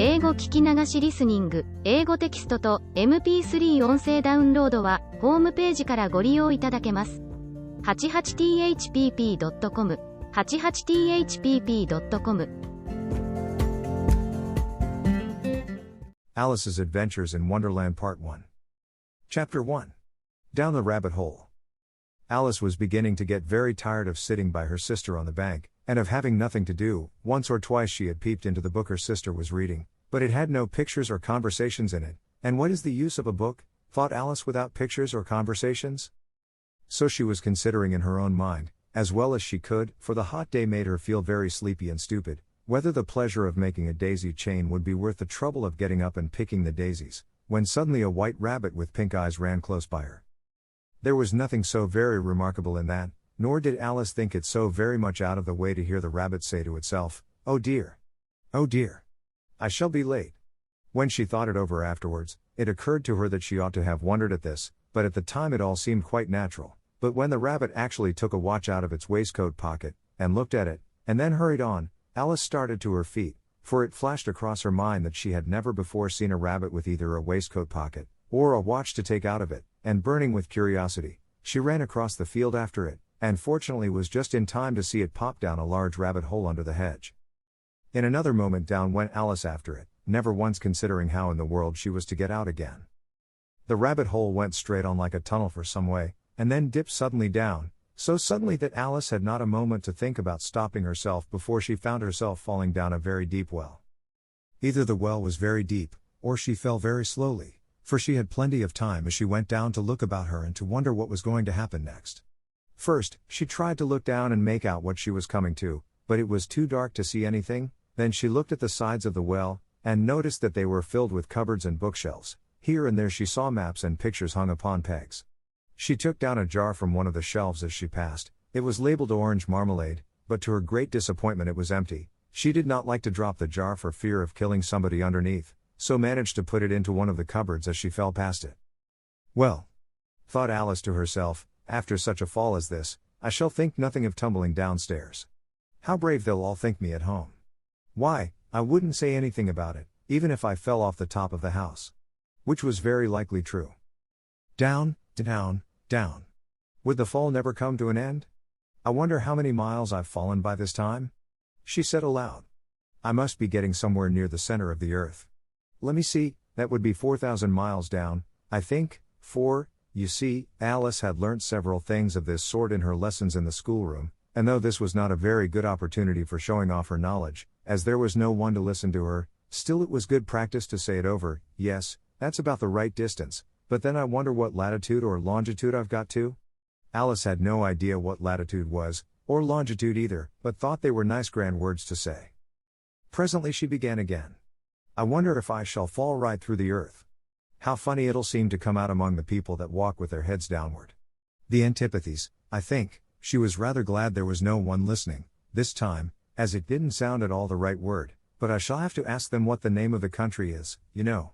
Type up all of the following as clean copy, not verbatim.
英語聞き流しリスニング、英語テキストと MP3 音声ダウンロードはホームページからご利用いただけます。88thpp.com 88thpp.com Alice's Adventures in Wonderland Part 1. Chapter 1. Down the Rabbit Hole. Alice was beginning to get very tired of sitting by her sister on the bank, and of having nothing to do. Once or twice she had peeped into the book her sister was reading, but it had no pictures or conversations in it. And what is the use of a book, thought Alice, without pictures or conversations? So she was considering in her own mind, as well as she could, for the hot day made her feel very sleepy and stupid, whether the pleasure of making a daisy chain would be worth the trouble of getting up and picking the daisies, when suddenly a white rabbit with pink eyes ran close by her. There was nothing so very remarkable in that, nor did Alice think it so very much out of the way to hear the rabbit say to itself, "Oh dear! Oh dear! I shall be late." When she thought it over afterwards, it occurred to her that she ought to have wondered at this, but at the time it all seemed quite natural. But when the rabbit actually took a watch out of its waistcoat pocket, and looked at it, and then hurried on, Alice started to her feet, for it flashed across her mind that she had never before seen a rabbit with either a waistcoat pocket, or a watch to take out of it, and burning with curiosity, she ran across the field after it, and fortunately was just in time to see it pop down a large rabbit hole under the hedge. In another moment down went Alice after it, never once considering how in the world she was to get out again. The rabbit hole went straight on like a tunnel for some way, and then dipped suddenly down, so suddenly that Alice had not a moment to think about stopping herself before she found herself falling down a very deep well. Either the well was very deep, or she fell very slowly, for she had plenty of time as she went down to look about her and to wonder what was going to happen next. First, she tried to look down and make out what she was coming to, but it was too dark to see anything. Then she looked at the sides of the well, and noticed that they were filled with cupboards and bookshelves. Here and there she saw maps and pictures hung upon pegs. She took down a jar from one of the shelves as she passed. It was labeled orange marmalade, but to her great disappointment it was empty. She did not like to drop the jar for fear of killing somebody underneath, so managed to put it into one of the cupboards as she fell past it. "Well," thought Alice to herself, "after such a fall as this, I shall think nothing of tumbling downstairs. How brave they'll all think me at home. Why, I wouldn't say anything about it, even if I fell off the top of the house." Which was very likely true. Down, down, down. Would the fall never come to an end? "I wonder how many miles I've fallen by this time?" she said aloud. "I must be getting somewhere near the center of the earth. Let me see, that would be 4,000 miles down, I think, you see, Alice had learnt several things of this sort in her lessons in the schoolroom, and though this was not a very good opportunity for showing off her knowledge, as there was no one to listen to her, still it was good practice to say it over. "Yes, that's about the right distance, but then I wonder what latitude or longitude I've got to?" Alice had no idea what latitude was, or longitude either, but thought they were nice grand words to say. Presently she began again. "I wonder if I shall fall right through the earth. How funny it'll seem to come out among the people that walk with their heads downward. The antipathies, I think." She was rather glad there was no one listening, this time, as it didn't sound at all the right word, "but I shall have to ask them what the name of the country is, you know.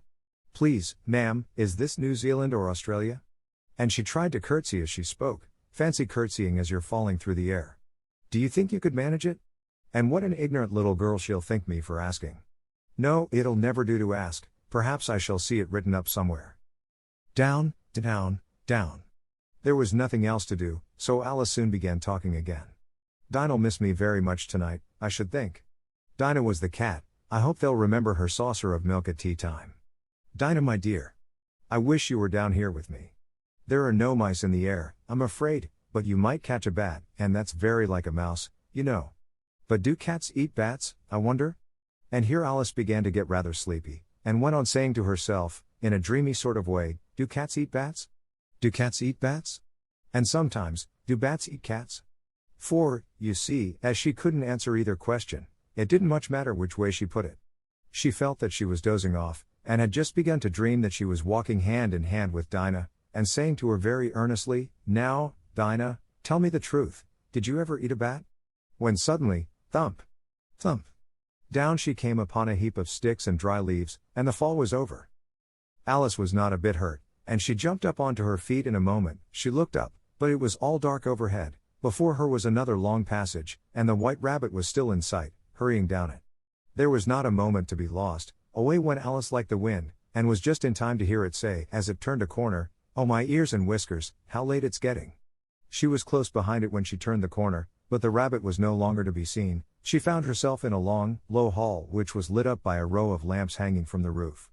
Please, ma'am, is this New Zealand or Australia?" And she tried to curtsy as she spoke. Fancy curtsying as you're falling through the air. "Do you think you could manage it? And what an ignorant little girl she'll think me for asking. No, it'll never do to ask, perhaps I shall see it written up somewhere." Down, down, down. There was nothing else to do, so Alice soon began talking again. "Dinah'll miss me very much tonight, I should think. Dinah was the cat. I hope they'll remember her saucer of milk at tea time. Dinah, my dear. I wish you were down here with me. There are no mice in the air, I'm afraid, but you might catch a bat, and that's very like a mouse, you know. But do cats eat bats, I wonder?" And here Alice began to get rather sleepy, and went on saying to herself, in a dreamy sort of way, "Do cats eat bats? Do cats eat bats? And sometimes, do bats eat cats?" For, you see, as she couldn't answer either question, it didn't much matter which way she put it. She felt that she was dozing off, and had just begun to dream that she was walking hand in hand with Dinah, and saying to her very earnestly, "Now, Dinah, tell me the truth, did you ever eat a bat?" When suddenly, thump, thump, down she came upon a heap of sticks and dry leaves, and the fall was over. Alice was not a bit hurt, and she jumped up onto her feet in a moment. She looked up, but it was all dark overhead. Before her was another long passage, and the white rabbit was still in sight, hurrying down it. There was not a moment to be lost. Away went Alice like the wind, and was just in time to hear it say, as it turned a corner, "Oh my ears and whiskers, how late it's getting." She was close behind it when she turned the corner, but the rabbit was no longer to be seen. She found herself in a long, low hall which was lit up by a row of lamps hanging from the roof.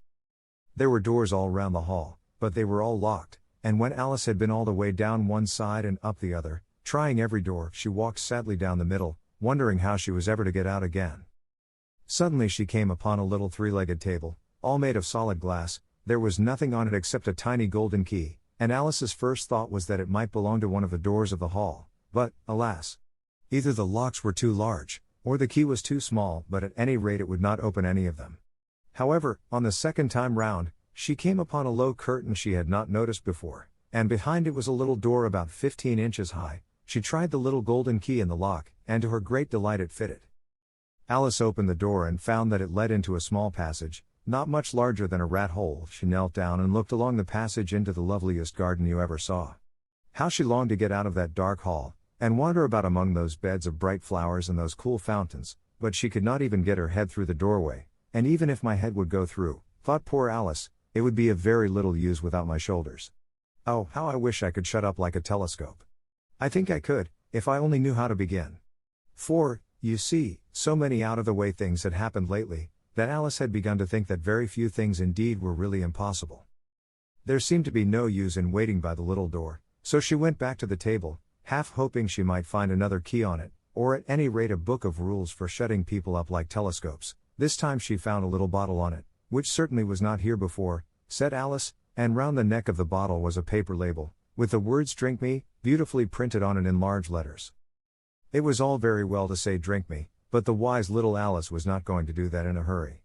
There were doors all round the hall, but they were all locked, and when Alice had been all the way down one side and up the other, trying every door, she walked sadly down the middle, wondering how she was ever to get out again. Suddenly she came upon a little three-legged table, all made of solid glass. There was nothing on it except a tiny golden key, and Alice's first thought was that it might belong to one of the doors of the hall, but, alas! Either the locks were too large, or the key was too small, but at any rate it would not open any of them. However, on the second time round, she came upon a low curtain she had not noticed before, and behind it was a little door about 15 inches high. She tried the little golden key in the lock, and to her great delight it fitted. Alice opened the door and found that it led into a small passage, not much larger than a rat hole. She knelt down and looked along the passage into the loveliest garden you ever saw. How she longed to get out of that dark hall, and wander about among those beds of bright flowers and those cool fountains, but she could not even get her head through the doorway, and even if my head would go through, thought poor Alice, it would be of very little use without my shoulders. Oh, how I wish I could shut up like a telescope. I think I could, if I only knew how to begin. For, you see, so many out-of-the-way things had happened lately, that Alice had begun to think that very few things indeed were really impossible. There seemed to be no use in waiting by the little door, so she went back to the table, half hoping she might find another key on it, or at any rate a book of rules for shutting people up like telescopes. This time she found a little bottle on it, which certainly was not here before, said Alice, and round the neck of the bottle was a paper label, with the words "Drink Me," beautifully printed on it in large letters. It was all very well to say "Drink me," but the wise little Alice was not going to do that in a hurry.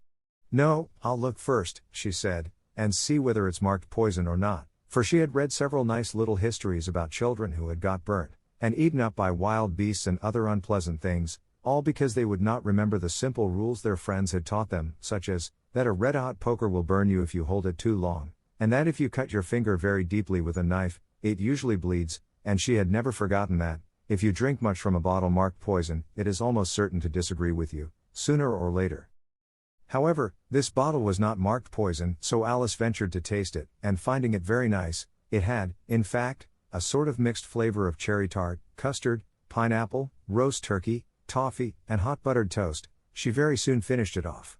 "No, I'll look first," she said, "and see whether it's marked poison or not," for she had read several nice little histories about children who had got burnt, and eaten up by wild beasts and other unpleasant things, all because they would not remember the simple rules their friends had taught them, such as, that a red-hot poker will burn you if you hold it too long, and that if you cut your finger very deeply with a knife, it usually bleeds, and she had never forgotten that, if you drink much from a bottle marked poison, it is almost certain to disagree with you, sooner or later. However, this bottle was not marked poison, so Alice ventured to taste it, and finding it very nice, it had, in fact, a sort of mixed flavor of cherry tart, custard, pineapple, roast turkey, toffee, and hot buttered toast. She very soon finished it off.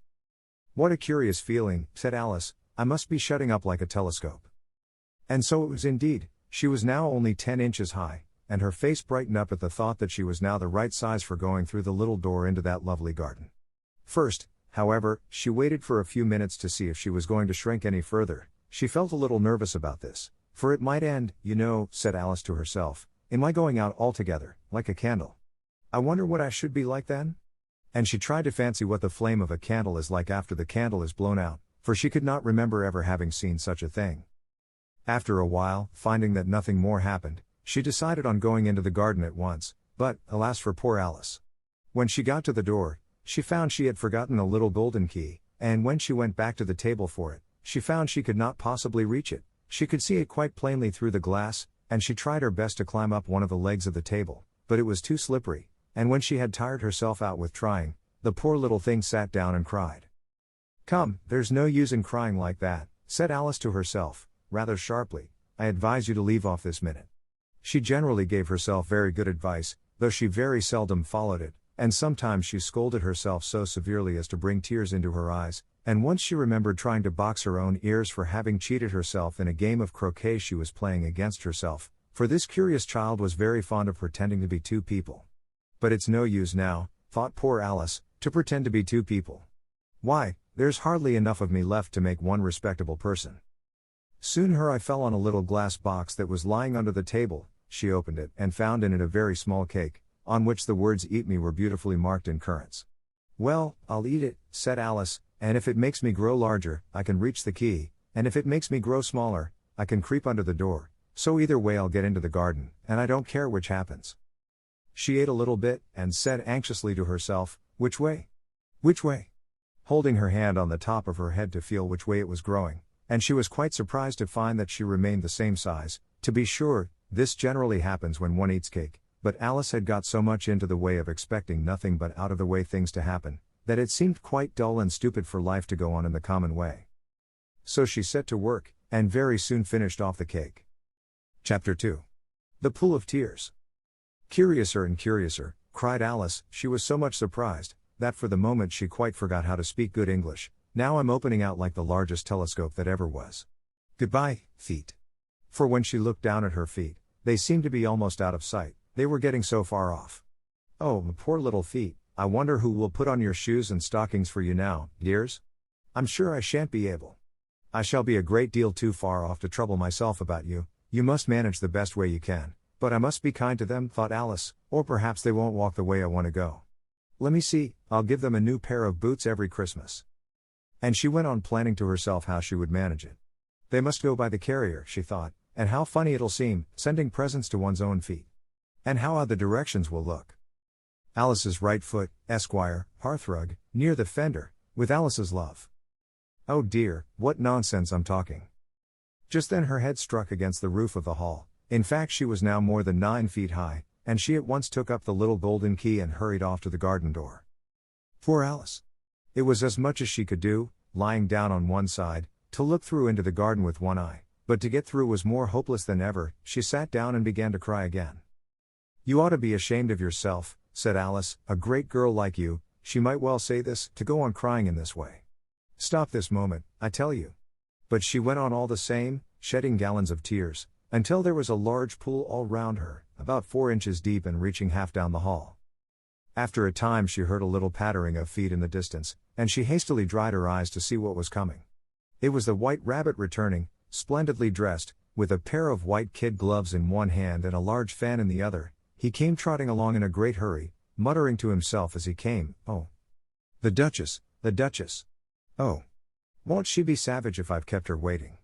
"What a curious feeling," said Alice, "I must be shutting up like a telescope." And so it was indeed. She was now only 10 inches high, and her face brightened up at the thought that she was now the right size for going through the little door into that lovely garden. First, however, she waited for a few minutes to see if she was going to shrink any further. She felt a little nervous about this, for it might end, "You know," said Alice to herself, "in my going out altogether, like a candle. I wonder what I should be like then?" And she tried to fancy what the flame of a candle is like after the candle is blown out, for she could not remember ever having seen such a thing. After a while, finding that nothing more happened, she decided on going into the garden at once, but, alas for poor Alice. When she got to the door, she found she had forgotten the little golden key, and when she went back to the table for it, she found she could not possibly reach it. She could see it quite plainly through the glass, and she tried her best to climb up one of the legs of the table, but it was too slippery, and when she had tired herself out with trying, the poor little thing sat down and cried. "Come, there's no use in crying like that," said Alice to herself, rather sharply. "I advise you to leave off this minute." She generally gave herself very good advice, though she very seldom followed it, and sometimes she scolded herself so severely as to bring tears into her eyes, and once she remembered trying to box her own ears for having cheated herself in a game of croquet she was playing against herself, for this curious child was very fond of pretending to be two people. "But it's no use now," thought poor Alice, "to pretend to be two people. Why, there's hardly enough of me left to make one respectable person." Soon her eye fell on a little glass box that was lying under the table. She opened it, and found in it a very small cake, on which the words "Eat me" were beautifully marked in currants. "Well, I'll eat it," said Alice, "and if it makes me grow larger, I can reach the key, and if it makes me grow smaller, I can creep under the door, so either way I'll get into the garden, and I don't care which happens." She ate a little bit, and said anxiously to herself, "Which way? Which way?" holding her hand on the top of her head to feel which way it was growing, and she was quite surprised to find that she remained the same size. To be sure, this generally happens when one eats cake, but Alice had got so much into the way of expecting nothing but out-of-the-way things to happen, that it seemed quite dull and stupid for life to go on in the common way. So she set to work, and very soon finished off the cake. Chapter 2. The Pool of Tears. Curiouser and curiouser, cried Alice. She was so much surprised, that for the moment she quite forgot how to speak good English. Now I'm opening out like the largest telescope that ever was. Goodbye, feet. For when she looked down at her feet, they seemed to be almost out of sight, they were getting so far off. Oh, poor little feet, I wonder who will put on your shoes and stockings for you now, dears? I'm sure I shan't be able. I shall be a great deal too far off to trouble myself about you. You must manage the best way you can, but I must be kind to them, thought Alice, or perhaps they won't walk the way I want to go. Let me see, I'll give them a new pair of boots every Christmas. And she went on planning to herself how she would manage it. They must go by the carrier, she thought, and how funny it'll seem, sending presents to one's own feet. And how odd the directions will look. Alice's right foot, Esquire, hearthrug, near the fender, with Alice's love. Oh dear, what nonsense I'm talking. Just then her head struck against the roof of the hall. In fact she was now more than 9 feet high, and she at once took up the little golden key and hurried off to the garden door. Poor Alice! It was as much as she could do, lying down on one side, to look through into the garden with one eye, but to get through was more hopeless than ever. She sat down and began to cry again. You ought to be ashamed of yourself, said Alice, a great girl like you, she might well say this, to go on crying in this way. Stop this moment, I tell you. But she went on all the same, shedding gallons of tears, until there was a large pool all round her, about 4 inches deep and reaching half down the hall. After a time she heard a little pattering of feet in the distance, and she hastily dried her eyes to see what was coming. It was the White Rabbit returning, splendidly dressed, with a pair of white kid gloves in one hand and a large fan in the other. He came trotting along in a great hurry, muttering to himself as he came, "Oh, the Duchess, the Duchess. Oh, won't she be savage if I've kept her waiting?"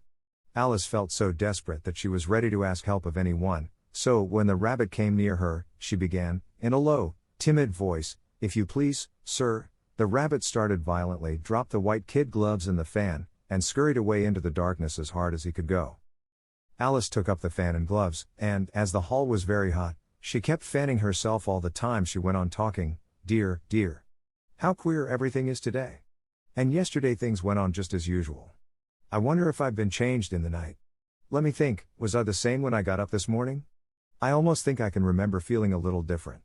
Alice felt so desperate that she was ready to ask help of any one, so when the rabbit came near her, she began, in a low, timid voice, "If you please, sir." The rabbit started violently, dropped the white kid gloves and the fan, and scurried away into the darkness as hard as he could go. Alice took up the fan and gloves, and, as the hall was very hot, she kept fanning herself all the time she went on talking. Dear, dear. How queer everything is today. And yesterday things went on just as usual. I wonder if I've been changed in the night. Let me think, was I the same when I got up this morning? I almost think I can remember feeling a little different.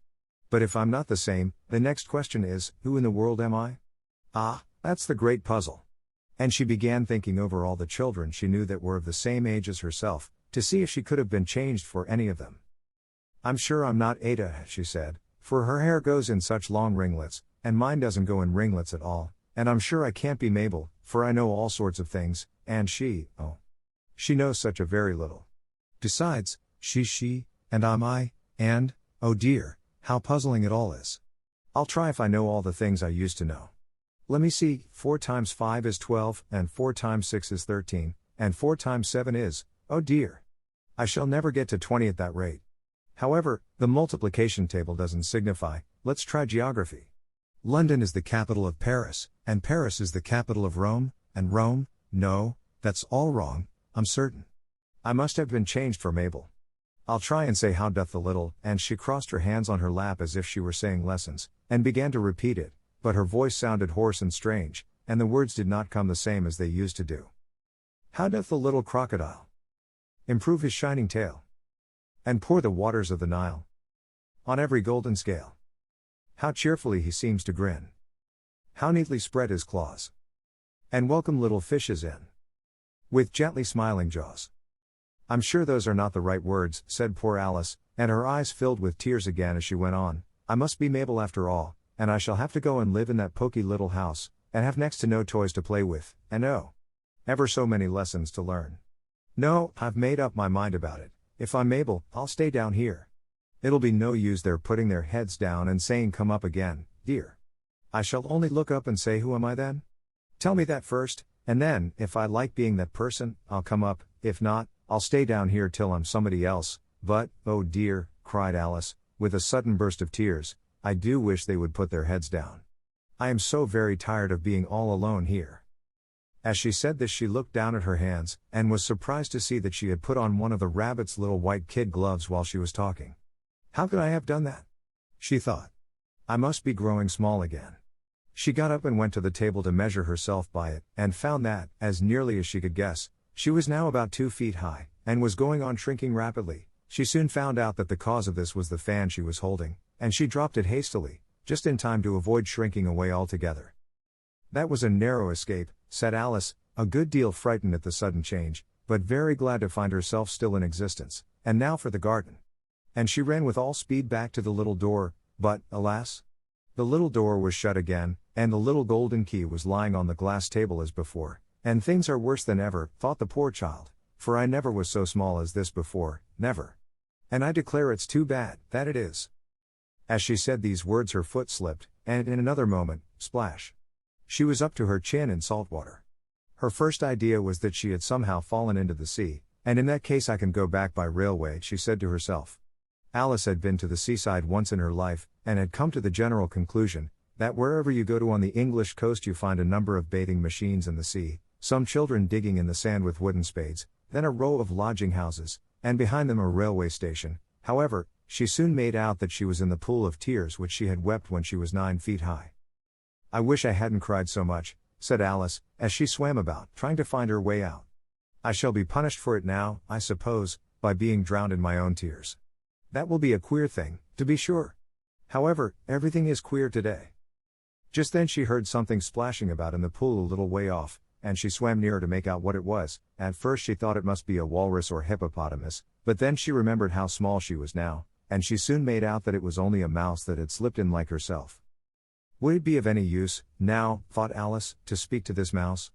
But if I'm not the same, the next question is, who in the world am I? Ah, that's the great puzzle. And she began thinking over all the children she knew that were of the same age as herself, to see if she could have been changed for any of them. I'm sure I'm not Ada, she said, for her hair goes in such long ringlets, and mine doesn't go in ringlets at all, and I'm sure I can't be Mabel, for I know all sorts of things, and she knows such a very little. Besides, she's she, and I'm I, and, oh dear, how puzzling it all is. I'll try if I know all the things I used to know. Let me see, 4 times 5 is 12, and 4 times 6 is 13, and 4 times 7 is, oh dear. I shall never get to 20 at that rate. However, the multiplication table doesn't signify, let's try geography. London is the capital of Paris, and Paris is the capital of Rome, and Rome, no, that's all wrong, I'm certain. I must have been changed for Mabel. I'll try and say how doth the little, and she crossed her hands on her lap as if she were saying lessons, and began to repeat it, but her voice sounded hoarse and strange, and the words did not come the same as they used to do. How doth the little crocodile improve his shining tail, and pour the waters of the Nile on every golden scale? How cheerfully he seems to grin, how neatly spread his claws, and welcome little fishes in, with gently smiling jaws. I'm sure those are not the right words, said poor Alice, and her eyes filled with tears again as she went on. I must be Mabel after all, and I shall have to go and live in that poky little house, and have next to no toys to play with, and oh, ever so many lessons to learn. No, I've made up my mind about it. If I'm Mabel, I'll stay down here. It'll be no use their putting their heads down and saying come up again, dear. I shall only look up and say who am I then? Tell me that first, and then, if I like being that person, I'll come up, if not, I'll stay down here till I'm somebody else. But, oh dear, cried Alice, with a sudden burst of tears, I do wish they would put their heads down. I am so very tired of being all alone here. As she said this she looked down at her hands, and was surprised to see that she had put on one of the rabbit's little white kid gloves while she was talking. How could I have done that? She thought. I must be growing small again. She got up and went to the table to measure herself by it, and found that, as nearly as she could guess, she was now about 2 feet high, and was going on shrinking rapidly. She soon found out that the cause of this was the fan she was holding, and she dropped it hastily, just in time to avoid shrinking away altogether. "That was a narrow escape," said Alice, a good deal frightened at the sudden change, but very glad to find herself still in existence. "And now for the garden." And she ran with all speed back to the little door, but, alas! The little door was shut again, and the little golden key was lying on the glass table as before. "And things are worse than ever," thought the poor child, "for I never was so small as this before, never. And I declare it's too bad, that it is." As she said these words her foot slipped, and in another moment, splash! She was up to her chin in salt water. Her first idea was that she had somehow fallen into the sea, and in that case I can go back by railway, she said to herself. Alice had been to the seaside once in her life, and had come to the general conclusion, that wherever you go to on the English coast you find a number of bathing machines in the sea, some children digging in the sand with wooden spades, then a row of lodging houses, and behind them a railway station. However, she soon made out that she was in the pool of tears which she had wept when she was 9 feet high. "I wish I hadn't cried so much," said Alice, as she swam about, trying to find her way out. "I shall be punished for it now, I suppose, by being drowned in my own tears. That will be a queer thing, to be sure. However, everything is queer today." Just then she heard something splashing about in the pool a little way off, and she swam nearer to make out what it was. At first she thought it must be a walrus or hippopotamus, but then she remembered how small she was now, and she soon made out that it was only a mouse that had slipped in like herself. Would it be of any use, now, thought Alice, to speak to this mouse?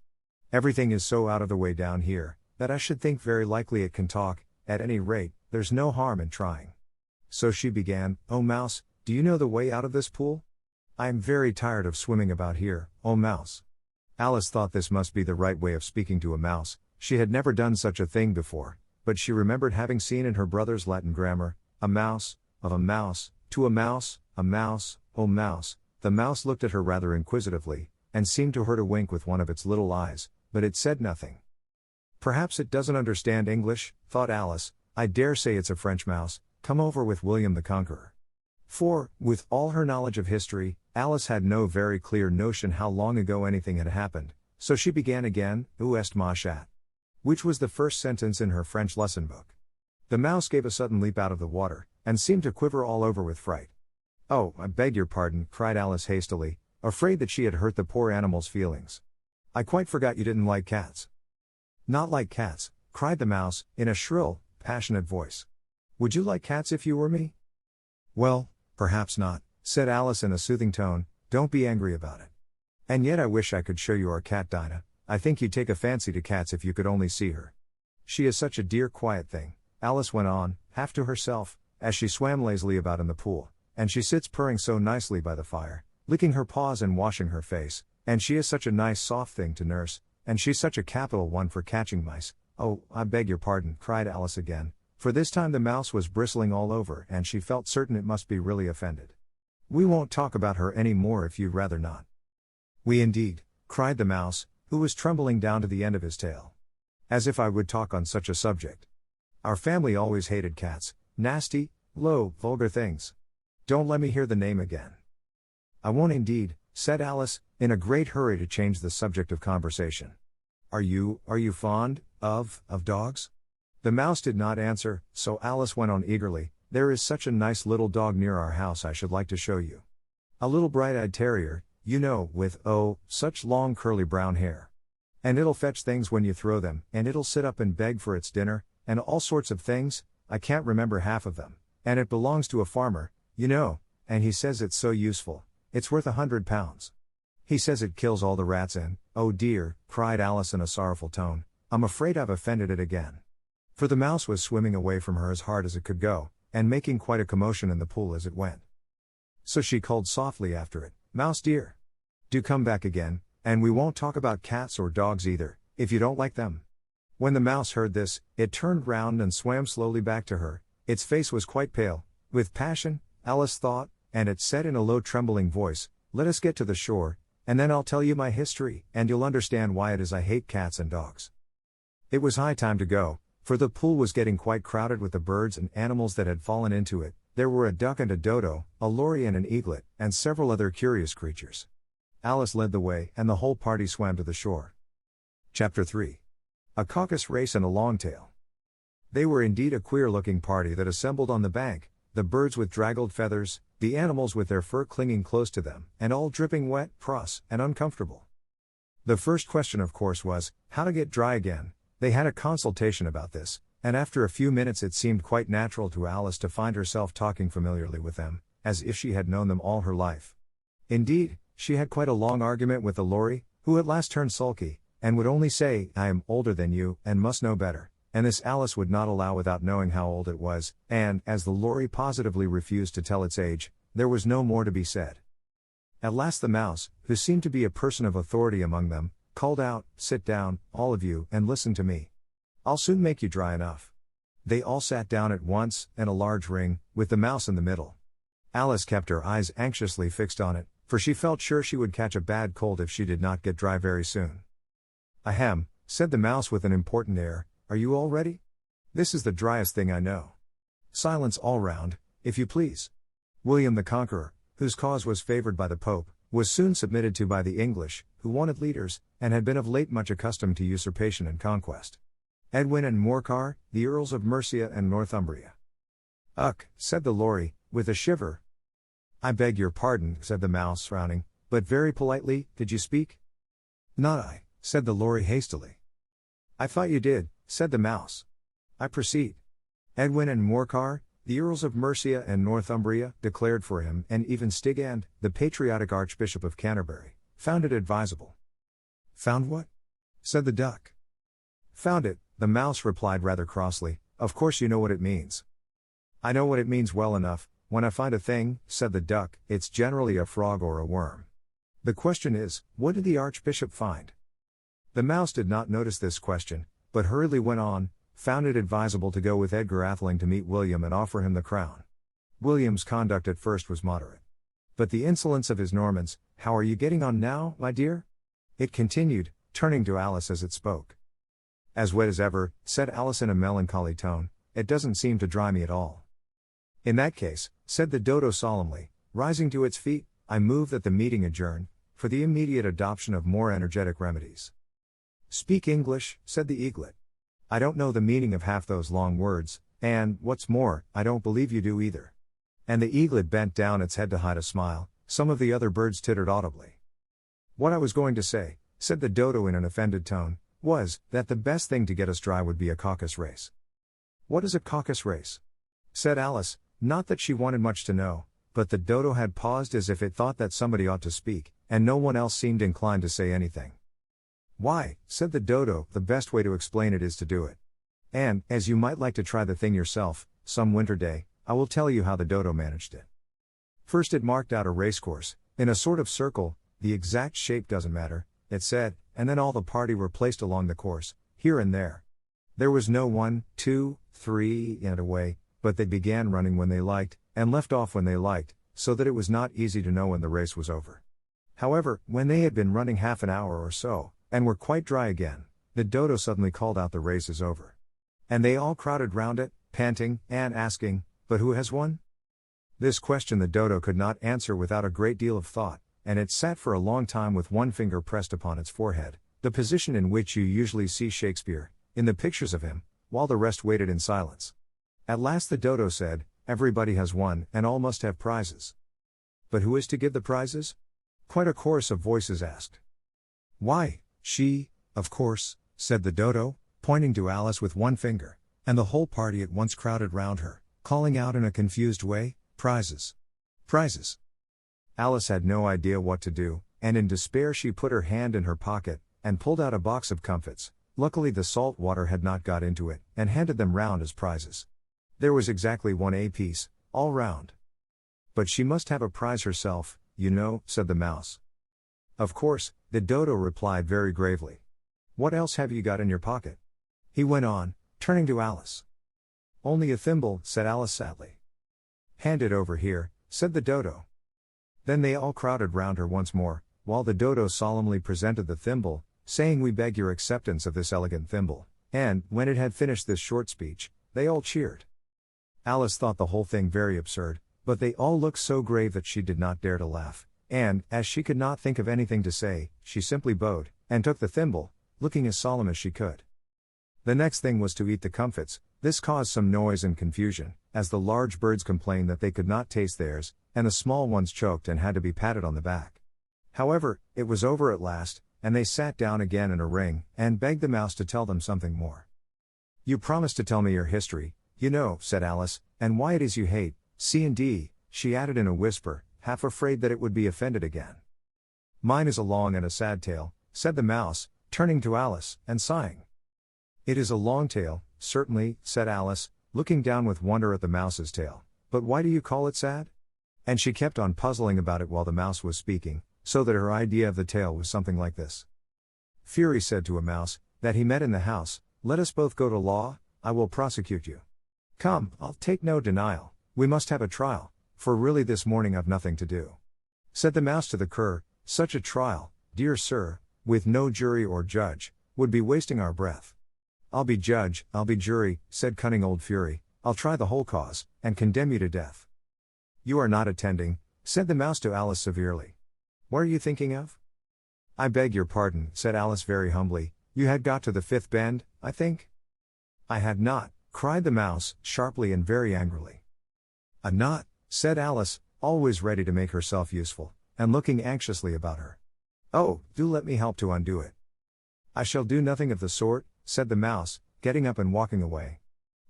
Everything is so out of the way down here, that I should think very likely it can talk. At any rate, there's no harm in trying. So she began, "Oh mouse, do you know the way out of this pool? I am very tired of swimming about here, oh mouse." Alice thought this must be the right way of speaking to a mouse. She had never done such a thing before, but she remembered having seen in her brother's Latin grammar, "a mouse, of a mouse, to a mouse, oh mouse." The mouse looked at her rather inquisitively, and seemed to her to wink with one of its little eyes, but it said nothing. "Perhaps it doesn't understand English," thought Alice. "I dare say it's a French mouse, come over with William the Conqueror." For, with all her knowledge of history, Alice had no very clear notion how long ago anything had happened, so she began again, "Où est ma chatte?" which was the first sentence in her French lesson book. The mouse gave a sudden leap out of the water, and seemed to quiver all over with fright. "Oh, I beg your pardon," cried Alice hastily, afraid that she had hurt the poor animal's feelings. "I quite forgot you didn't like cats." "Not like cats," cried the mouse, in a shrill, passionate voice. "Would you like cats if you were me?" "Well, perhaps not," said Alice in a soothing tone. "Don't be angry about it. And yet I wish I could show you our cat Dinah. I think you'd take a fancy to cats if you could only see her. She is such a dear quiet thing," Alice went on, half to herself, as she swam lazily about in the pool, "and she sits purring so nicely by the fire, licking her paws and washing her face, and she is such a nice soft thing to nurse, and she's such a capital one for catching mice." "Oh, I beg your pardon," cried Alice again, for this time the mouse was bristling all over and she felt certain it must be really offended. "We won't talk about her any more if you'd rather not." "We indeed," cried the mouse, who was trembling down to the end of his tail. "As if I would talk on such a subject. Our family always hated cats, nasty, low, vulgar things. Don't let me hear the name again." "I won't indeed," said Alice, in a great hurry to change the subject of conversation. Are you fond of dogs?" The mouse did not answer, so Alice went on eagerly, "There is such a nice little dog near our house I should like to show you. A little bright-eyed terrier, you know, with, oh, such long curly brown hair. And it'll fetch things when you throw them, and it'll sit up and beg for its dinner, and all sorts of things, I can't remember half of them, and it belongs to a farmer, you know, and he says it's so useful, it's worth £100. He says it kills all the rats and, oh dear," cried Alice in a sorrowful tone, "I'm afraid I've offended it again." For the mouse was swimming away from her as hard as it could go, and making quite a commotion in the pool as it went. So she called softly after it, "Mouse dear, do come back again, and we won't talk about cats or dogs either, if you don't like them." When the mouse heard this, it turned round and swam slowly back to her. Its face was quite pale, with passion, Alice thought, and it said in a low trembling voice, "Let us get to the shore, and then I'll tell you my history, and you'll understand why it is I hate cats and dogs." It was high time to go, for the pool was getting quite crowded with the birds and animals that had fallen into it. There were a duck and a dodo, a lory and an eaglet, and several other curious creatures. Alice led the way, and the whole party swam to the shore. Chapter 3. A caucus race and a long tail. They were indeed a queer-looking party that assembled on the bank, the birds with draggled feathers, the animals with their fur clinging close to them, and all dripping wet, cross, and uncomfortable. The first question of course was, how to get dry again. They had a consultation about this, and after a few minutes it seemed quite natural to Alice to find herself talking familiarly with them, as if she had known them all her life. Indeed, she had quite a long argument with the lorry, who at last turned sulky, and would only say, "I am older than you, and must know better," and this Alice would not allow without knowing how old it was, and, as the lorry positively refused to tell its age, there was no more to be said. At last the mouse, who seemed to be a person of authority among them, called out, "Sit down, all of you, and listen to me. I'll soon make you dry enough." They all sat down at once, in a large ring, with the mouse in the middle. Alice kept her eyes anxiously fixed on it, for she felt sure she would catch a bad cold if she did not get dry very soon. "Ahem," said the mouse with an important air, "are you all ready? This is the driest thing I know. Silence all round, if you please." William the Conqueror, whose cause was favored by the Pope, was soon submitted to by the English, who wanted leaders, and had been of late much accustomed to usurpation and conquest. Edwin and Morcar, the Earls of Mercia and Northumbria. "Ugh," said the lorry, with a shiver. "I beg your pardon," said the mouse, frowning, "but very politely, did you speak?" "Not I," said the lorry hastily. "I thought you did," said the mouse. "I proceed. Edwin and Morcar, the Earls of Mercia and Northumbria, declared for him, and even Stigand, the patriotic Archbishop of Canterbury, found it advisable." "Found what?" said the duck. "Found it," the mouse replied rather crossly, "of course you know what it means." "I know what it means well enough. When I find a thing," said the duck, "it's generally a frog or a worm. The question is, what did the Archbishop find?" The mouse did not notice this question, but hurriedly went on, "Found it advisable to go with Edgar Atheling to meet William and offer him the crown." William's conduct at first was moderate. "But the insolence of his Normans, how are you getting on now, my dear?" it continued, turning to Alice as it spoke. "As wet as ever," said Alice in a melancholy tone, "it doesn't seem to dry me at all." "In that case," said the dodo solemnly, rising to its feet, "I move that the meeting adjourn, for the immediate adoption of more energetic remedies." "Speak English," said the eaglet. "I don't know the meaning of half those long words, and, what's more, I don't believe you do either." And the eaglet bent down its head to hide a smile. Some of the other birds tittered audibly. "What I was going to say," said the dodo in an offended tone, "was, that the best thing to get us dry would be a caucus race." "What is a caucus race?" said Alice, not that she wanted much to know, but the dodo had paused as if it thought that somebody ought to speak, and no one else seemed inclined to say anything. "Why," said the dodo, "the best way to explain it is to do it. And, as you might like to try the thing yourself, some winter day, I will tell you how the dodo managed it. First it marked out a racecourse, in a sort of circle, the exact shape doesn't matter, it said, and then all the party were placed along the course, here and there. There was no 1, 2, 3, and away, but they began running when they liked, and left off when they liked, so that it was not easy to know when the race was over. However, when they had been running half an hour or so, and were quite dry again, the dodo suddenly called out, 'The race is over.' And they all crowded round it, panting, and asking, 'But who has won?' This question the dodo could not answer without a great deal of thought, and it sat for a long time with one finger pressed upon its forehead, the position in which you usually see Shakespeare, in the pictures of him, while the rest waited in silence. At last the dodo said, 'Everybody has won, and all must have prizes.' 'But who is to give the prizes?' quite a chorus of voices asked. 'Why, she, of course,' said the dodo, pointing to Alice with one finger, and the whole party at once crowded round her, calling out in a confused way, 'Prizes! Prizes!' Alice had no idea what to do, and in despair she put her hand in her pocket, and pulled out a box of comfits. Luckily the salt water had not got into it, and handed them round as prizes. There was exactly 1 apiece, all round. 'But she must have a prize herself, you know,' said the mouse. 'Of course,' the dodo replied very gravely. 'What else have you got in your pocket?' he went on, turning to Alice. 'Only a thimble,' said Alice sadly. 'Hand it over here,' said the dodo. Then they all crowded round her once more, while the dodo solemnly presented the thimble, saying, 'We beg your acceptance of this elegant thimble,' and, when it had finished this short speech, they all cheered. Alice thought the whole thing very absurd, but they all looked so grave that she did not dare to laugh, and, as she could not think of anything to say, she simply bowed, and took the thimble, looking as solemn as she could. The next thing was to eat the comfits. This caused some noise and confusion, as the large birds complained that they could not taste theirs, and the small ones choked and had to be patted on the back. However, it was over at last, and they sat down again in a ring, and begged the mouse to tell them something more. "You promised to tell me your history, you know," said Alice, "and why it is you hate C&D, she added in a whisper, half afraid that it would be offended again. "Mine is a long and a sad tale," said the mouse, turning to Alice, and sighing. "It is a long tale, certainly," said Alice, looking down with wonder at the mouse's tail, "but why do you call it sad?" And she kept on puzzling about it while the mouse was speaking, so that her idea of the tale was something like this. Fury said to a mouse, that he met in the house, "Let us both go to law, I will prosecute you. Come, I'll take no denial, we must have a trial, for really this morning I've nothing to do." Said the mouse to the cur, "Such a trial, dear sir, with no jury or judge, would be wasting our breath." "I'll be judge, I'll be jury," said cunning old Fury, "I'll try the whole cause, and condemn you to death." "You are not attending," said the mouse to Alice severely. "What are you thinking of?" "I beg your pardon," said Alice very humbly, "you had got to the fifth bend, I think?" "I had not," cried the mouse, sharply and very angrily. "A knot," said Alice, always ready to make herself useful, and looking anxiously about her. "Oh, do let me help to undo it." "I shall do nothing of the sort," said the mouse, getting up and walking away.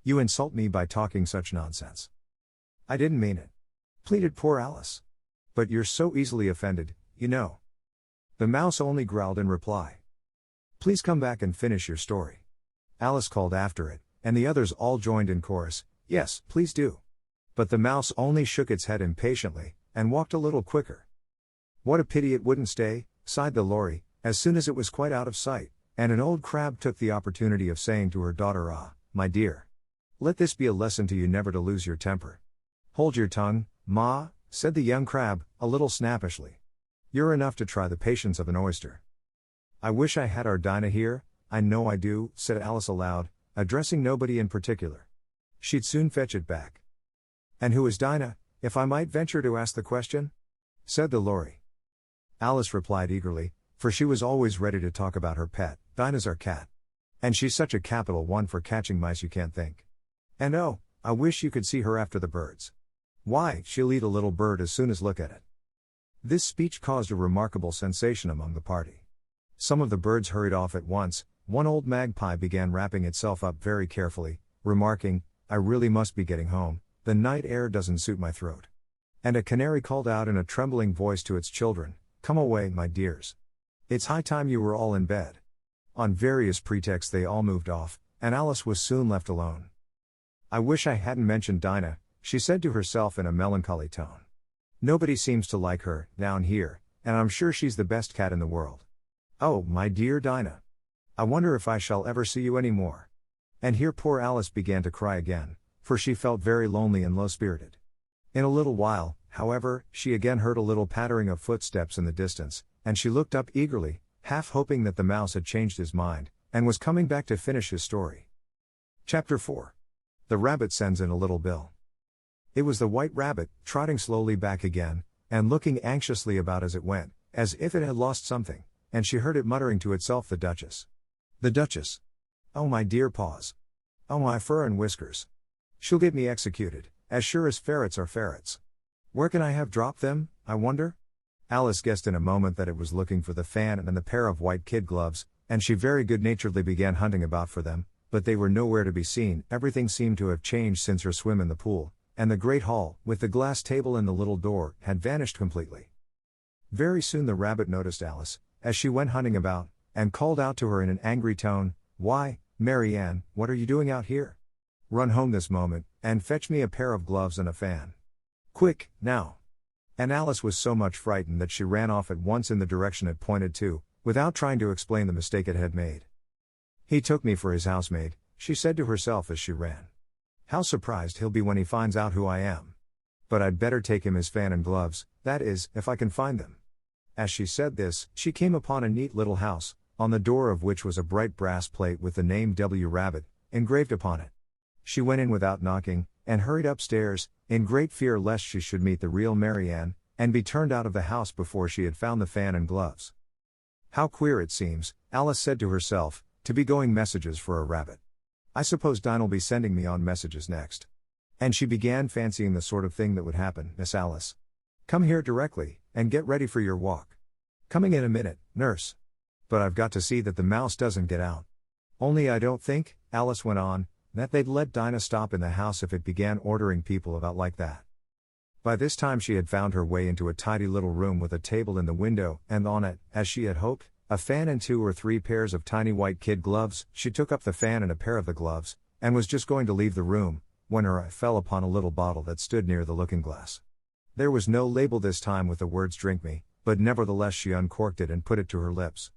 "You insult me by talking such nonsense." "I didn't mean it," pleaded poor Alice. "But you're so easily offended, you know." The mouse only growled in reply. "Please come back and finish your story." Alice called after it, and the others all joined in chorus, "Yes, please do." But the mouse only shook its head impatiently, and walked a little quicker. "What a pity it wouldn't stay," sighed the lory, as soon as it was quite out of sight, and an old crab took the opportunity of saying to her daughter, "Ah, my dear, let this be a lesson to you never to lose your temper." "Hold your tongue, ma," said the young crab, a little snappishly. "You're enough to try the patience of an oyster." "I wish I had our Dinah here, I know I do," said Alice aloud, addressing nobody in particular. "She'd soon fetch it back." "And who is Dinah, if I might venture to ask the question?" said the lory. Alice replied eagerly, for she was always ready to talk about her pet. "Dinah's our cat. And she's such a capital one for catching mice you can't think. And oh, I wish you could see her after the birds. Why, she'll eat a little bird as soon as look at it." This speech caused a remarkable sensation among the party. Some of the birds hurried off at once. One old magpie began wrapping itself up very carefully, remarking, "I really must be getting home, the night air doesn't suit my throat." And a canary called out in a trembling voice to its children, "Come away, my dears. It's high time you were all in bed." On various pretexts they all moved off, and Alice was soon left alone. "I wish I hadn't mentioned Dinah," she said to herself in a melancholy tone. "Nobody seems to like her, down here, and I'm sure she's the best cat in the world. Oh, my dear Dinah! I wonder if I shall ever see you any more." And here poor Alice began to cry again, for she felt very lonely and low-spirited. In a little while, however, she again heard a little pattering of footsteps in the distance, and she looked up eagerly, half hoping that the mouse had changed his mind, and was coming back to finish his story. Chapter 4. The Rabbit Sends in a Little Bill. It was the White Rabbit, trotting slowly back again, and looking anxiously about as it went, as if it had lost something, and she heard it muttering to itself, "The Duchess. The Duchess. Oh my dear paws. Oh my fur and whiskers. She'll get me executed, as sure as ferrets are ferrets. Where can I have dropped them, I wonder?" Alice guessed in a moment that it was looking for the fan and the pair of white kid gloves, and she very good-naturedly began hunting about for them, but they were nowhere to be seen. Everything seemed to have changed since her swim in the pool, and the great hall, with the glass table and the little door, had vanished completely. Very soon the rabbit noticed Alice, as she went hunting about, and called out to her in an angry tone, "Why, Mary Ann, what are you doing out here? Run home this moment, and fetch me a pair of gloves and a fan. Quick, now!" And Alice was so much frightened that she ran off at once in the direction it pointed to, without trying to explain the mistake it had made. "He took me for his housemaid," she said to herself as she ran. "How surprised he'll be when he finds out who I am. But I'd better take him his fan and gloves, that is, if I can find them." As she said this, she came upon a neat little house, on the door of which was a bright brass plate with the name W. Rabbit engraved upon it. She went in without knocking, and hurried upstairs, in great fear lest she should meet the real Mary Ann, and be turned out of the house before she had found the fan and gloves. How queer it seems, Alice said to herself, to be going messages for a rabbit. I suppose Dinah'll be sending me on messages next. And she began fancying the sort of thing that would happen. Miss Alice. Come here directly, and get ready for your walk. Coming in a minute, nurse. But I've got to see that the mouse doesn't get out. Only I don't think, Alice went on, that they'd let Dinah stop in the house if it began ordering people about like that. By this time she had found her way into a tidy little room with a table in the window, and on it, as she had hoped, a fan and 2 or 3 pairs of tiny white kid gloves. She took up the fan and a pair of the gloves, and was just going to leave the room, when her eye fell upon a little bottle that stood near the looking-glass. There was no label this time with the words "Drink me," but nevertheless she uncorked it and put it to her lips.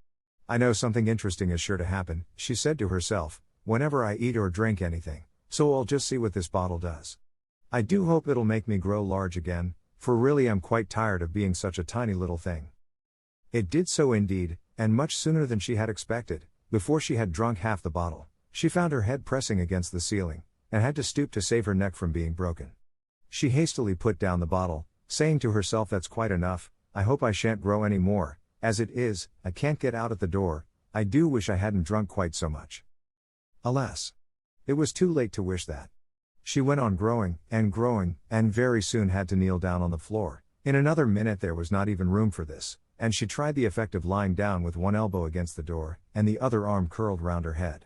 I know something interesting is sure to happen, she said to herself, whenever I eat or drink anything, so I'll just see what this bottle does. I do hope it'll make me grow large again, for really I'm quite tired of being such a tiny little thing. It did so indeed, and much sooner than she had expected. Before she had drunk half the bottle, she found her head pressing against the ceiling, and had to stoop to save her neck from being broken. She hastily put down the bottle, saying to herself, that's quite enough, I hope I shan't grow any more, as it is, I can't get out at the door, I do wish I hadn't drunk quite so much. Alas! It was too late to wish that. She went on growing, and very soon had to kneel down on the floor. In another minute there was not even room for this, and she tried the effect of lying down with one elbow against the door, and the other arm curled round her head.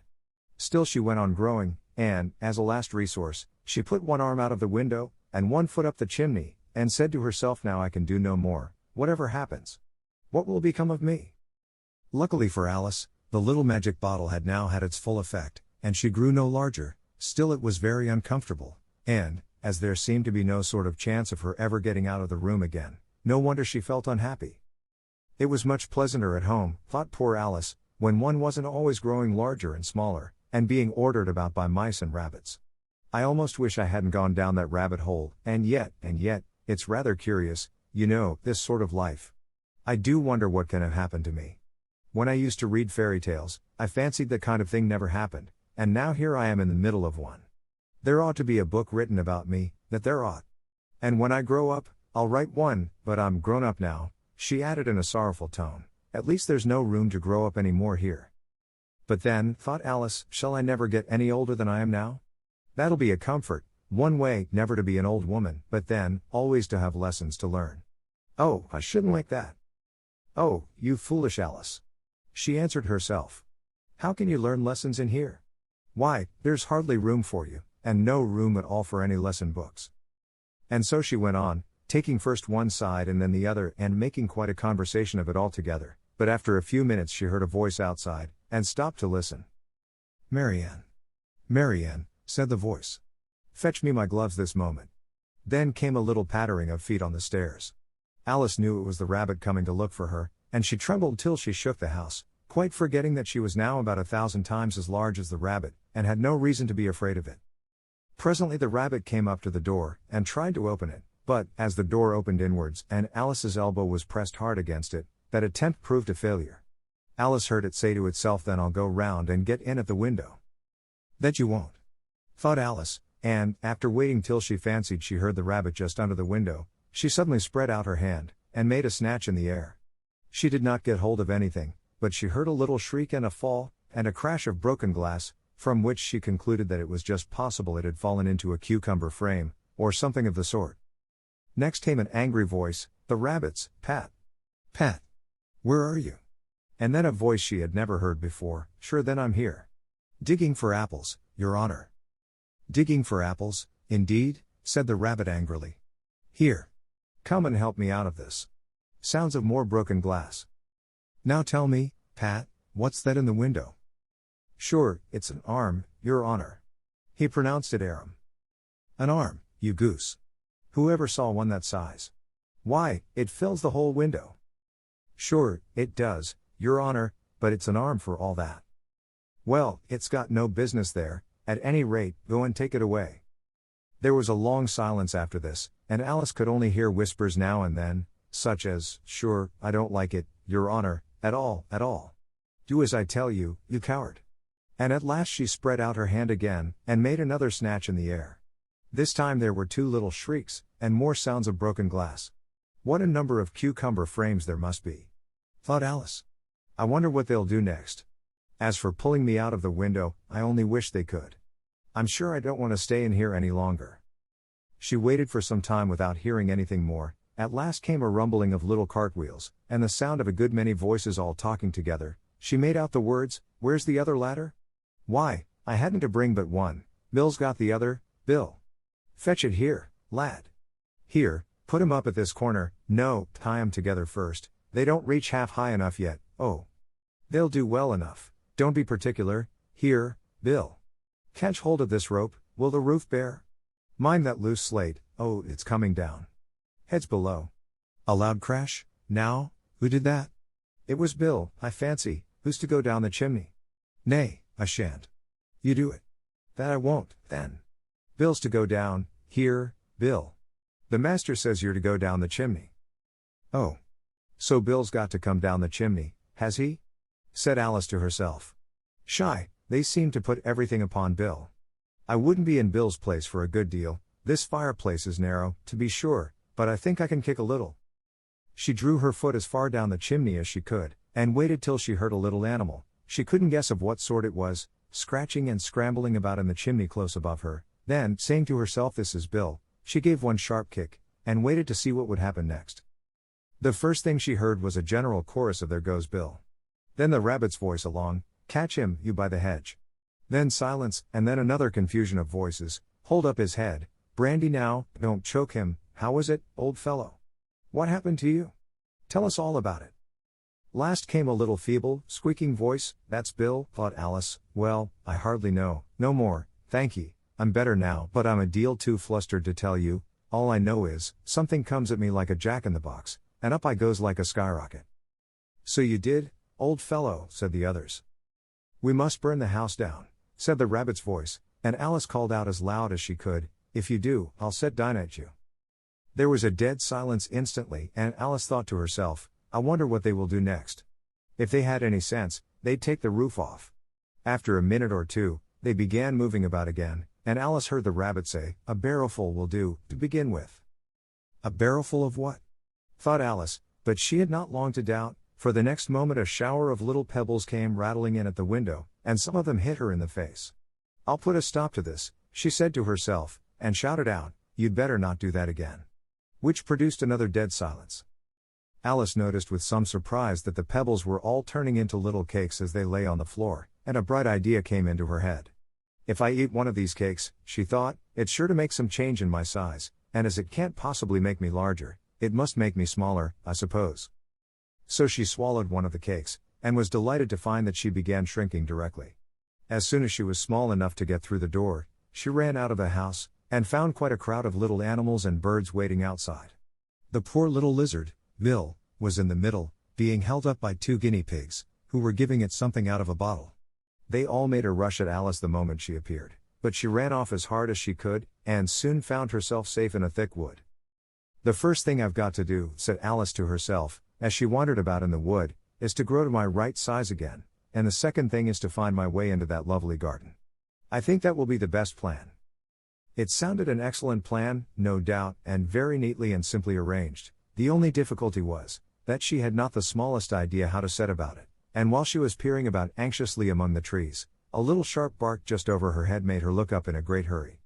Still she went on growing, and, as a last resource, she put one arm out of the window, and one foot up the chimney, and said to herself, now I can do no more, whatever happens. What will become of me? Luckily for Alice, the little magic bottle had now had its full effect, and she grew no larger. Still it was very uncomfortable, and, as there seemed to be no sort of chance of her ever getting out of the room again, no wonder she felt unhappy. It was much pleasanter at home, thought poor Alice, when one wasn't always growing larger and smaller, and being ordered about by mice and rabbits. I almost wish I hadn't gone down that rabbit hole, and yet, it's rather curious, you know, this sort of life. I do wonder what can have happened to me. When I used to read fairy tales, I fancied that kind of thing never happened. And now here I am in the middle of one. There ought to be a book written about me, that there ought. And when I grow up, I'll write one, but I'm grown up now, she added in a sorrowful tone. At least there's no room to grow up any more here. But then, thought Alice, shall I never get any older than I am now? That'll be a comfort, one way, never to be an old woman, but then, always to have lessons to learn. Oh, I shouldn't like that. Oh, you foolish Alice. She answered herself. How can you learn lessons in here? Why, there's hardly room for you, and no room at all for any lesson books. And so she went on, taking first one side and then the other, and making quite a conversation of it altogether, but after a few minutes she heard a voice outside, and stopped to listen. Marianne. Marianne, said the voice. Fetch me my gloves this moment. Then came a little pattering of feet on the stairs. Alice knew it was the rabbit coming to look for her, and she trembled till she shook the house, quite forgetting that she was now about 1,000 times as large as the rabbit, and had no reason to be afraid of it. Presently the rabbit came up to the door, and tried to open it, but, as the door opened inwards, and Alice's elbow was pressed hard against it, that attempt proved a failure. Alice heard it say to itself, then I'll go round and get in at the window. That you won't, thought Alice, and, after waiting till she fancied she heard the rabbit just under the window, she suddenly spread out her hand, and made a snatch in the air. She did not get hold of anything, but she heard a little shriek and a fall, and a crash of broken glass, from which she concluded that it was just possible it had fallen into a cucumber frame, or something of the sort. Next came an angry voice, the rabbit's, Pat. Pat. Where are you? And then a voice she had never heard before, sure then I'm here. Digging for apples, Your Honor. Digging for apples, indeed, said the rabbit angrily. Here. Come and help me out of this. Sounds of more broken glass. Now tell me, Pat, what's that in the window? Sure, it's an arm, Your Honor. He pronounced it arum. An arm, you goose. Whoever saw one that size? Why, it fills the whole window. Sure, it does, Your Honor, but it's an arm for all that. Well, it's got no business there, at any rate, go and take it away. There was a long silence after this, and Alice could only hear whispers now and then, such as, sure, I don't like it, Your Honor, at all. Do as I tell you, you coward. And at last she spread out her hand again, and made another snatch in the air. This time there were two little shrieks, and more sounds of broken glass. What a number of cucumber frames there must be, thought Alice. I wonder what they'll do next. As for pulling me out of the window, I only wish they could. I'm sure I don't want to stay in here any longer. She waited for some time without hearing anything more. At last came a rumbling of little cartwheels, and the sound of a good many voices all talking together. She made out the words, "Where's the other ladder?" "Why, I hadn't to bring but one. Bill's got the other, Bill." "Fetch it here, lad." "Here, put 'em up at this corner." "No, tie 'em together first. They don't reach half high enough yet." "Oh. They'll do well enough. Don't be particular." "Here, Bill. Catch hold of this rope. Will the roof bear?" "Mind that loose slate." "Oh, it's coming down. Heads below." A loud crash. "Now, who did that?" "It was Bill, I fancy. Who's to go down the chimney?" "Nay, I shan't." "You do it." "That I won't, then." "Bill's to go down. Here, Bill. The master says you're to go down the chimney." "Oh. So Bill's got to come down the chimney, has he?" said Alice to herself. "Shy, they seem to put everything upon Bill. I wouldn't be in Bill's place for a good deal. This fireplace is narrow, to be sure, but I think I can kick a little." She drew her foot as far down the chimney as she could, and waited till she heard a little animal, she couldn't guess of what sort it was, scratching and scrambling about in the chimney close above her. Then, saying to herself, "This is Bill," she gave one sharp kick, and waited to see what would happen next. The first thing she heard was a general chorus of "There goes Bill." Then the rabbit's voice along, "Catch him, you by the hedge." Then silence, and then another confusion of voices, "Hold up his head, brandy now, don't choke him, how was it, old fellow? What happened to you? Tell us all about it." Last came a little feeble, squeaking voice, "That's Bill," thought Alice. "Well, I hardly know, no more, thank ye, I'm better now, but I'm a deal too flustered to tell you. All I know is, something comes at me like a jack-in-the-box, and up I goes like a skyrocket." "So you did, old fellow," said the others. "We must burn the house down," said the rabbit's voice, and Alice called out as loud as she could, "If you do, I'll set Dinah at you." There was a dead silence instantly, and Alice thought to herself, "I wonder what they will do next. If they had any sense, they'd take the roof off." After a minute or two, they began moving about again, and Alice heard the rabbit say, "A barrowful will do, to begin with." A barrowful of what? thought Alice, but she had not long to doubt, for the next moment a shower of little pebbles came rattling in at the window, and some of them hit her in the face. "I'll put a stop to this," she said to herself, and shouted out, "You'd better not do that again." Which produced another dead silence. Alice noticed with some surprise that the pebbles were all turning into little cakes as they lay on the floor, and a bright idea came into her head. "If I eat one of these cakes," she thought, "it's sure to make some change in my size, and as it can't possibly make me larger, it must make me smaller, I suppose." So she swallowed one of the cakes, and was delighted to find that she began shrinking directly. As soon as she was small enough to get through the door, she ran out of the house, and found quite a crowd of little animals and birds waiting outside. The poor little lizard, Bill, was in the middle, being held up by 2 guinea pigs, who were giving it something out of a bottle. They all made a rush at Alice the moment she appeared, but she ran off as hard as she could, and soon found herself safe in a thick wood. "The first thing I've got to do," said Alice to herself, as she wandered about in the wood, "is to grow to my right size again, and the second thing is to find my way into that lovely garden. I think that will be the best plan." It sounded an excellent plan, no doubt, and very neatly and simply arranged. The only difficulty was, that she had not the smallest idea how to set about it, and while she was peering about anxiously among the trees, a little sharp bark just over her head made her look up in a great hurry.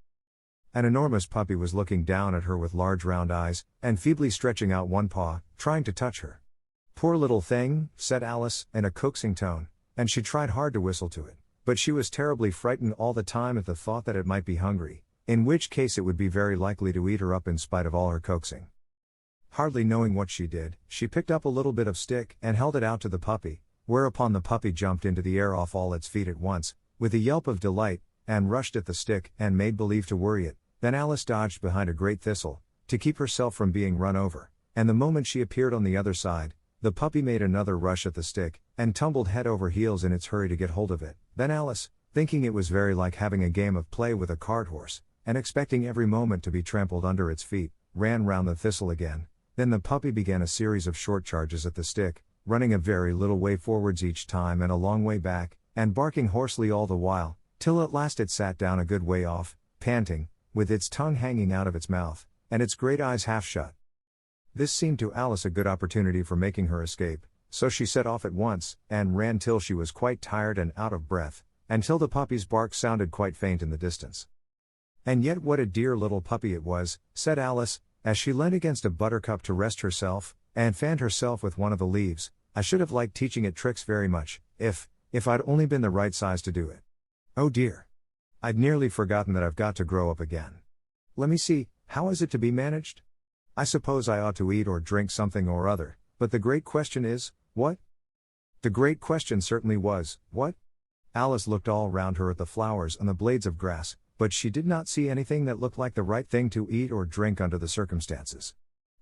An enormous puppy was looking down at her with large round eyes, and feebly stretching out one paw, trying to touch her. "Poor little thing," said Alice, in a coaxing tone, and she tried hard to whistle to it, but she was terribly frightened all the time at the thought that it might be hungry, in which case it would be very likely to eat her up in spite of all her coaxing. Hardly knowing what she did, she picked up a little bit of stick and held it out to the puppy, whereupon the puppy jumped into the air off all its feet at once, with a yelp of delight, and rushed at the stick and made believe to worry it. Then Alice dodged behind a great thistle, to keep herself from being run over, and the moment she appeared on the other side, the puppy made another rush at the stick, and tumbled head over heels in its hurry to get hold of it. Then Alice, thinking it was very like having a game of play with a cart horse, and expecting every moment to be trampled under its feet, ran round the thistle again. Then the puppy began a series of short charges at the stick, running a very little way forwards each time and a long way back, and barking hoarsely all the while, till at last it sat down a good way off, panting, with its tongue hanging out of its mouth, and its great eyes half shut. This seemed to Alice a good opportunity for making her escape, so she set off at once, and ran till she was quite tired and out of breath, until the puppy's bark sounded quite faint in the distance. "And yet what a dear little puppy it was," said Alice, as she leant against a buttercup to rest herself, and fanned herself with one of the leaves. "I should have liked teaching it tricks very much, if I'd only been the right size to do it. Oh dear. I'd nearly forgotten that I've got to grow up again. Let me see, how is it to be managed? I suppose I ought to eat or drink something or other, but the great question is, what?" The great question certainly was, what? Alice looked all round her at the flowers and the blades of grass, but she did not see anything that looked like the right thing to eat or drink under the circumstances.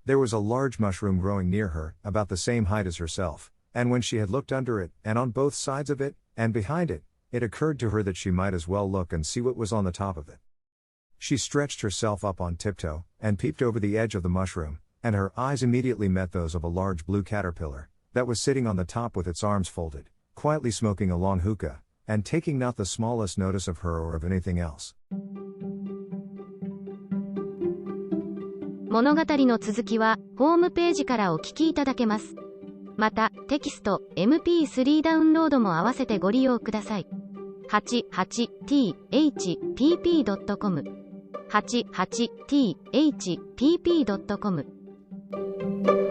There was a large mushroom growing near her, about the same height as herself, and when she had looked under it, and on both sides of it, and behind it, it occurred to her that she might as well look and see what was on the top of it. She stretched herself up on tiptoe, and peeped over the edge of the mushroom, and her eyes immediately met those of a large blue caterpillar, that was sitting on the top with its arms folded, quietly smoking a long hookah, and taking not the smallest notice of her or of anything else. 物語の続きは、ホームページからお聞きいただけます。また、テキスト、MP3 ダウンロードも合わせてご利用ください。88thpp.com 88thpp.com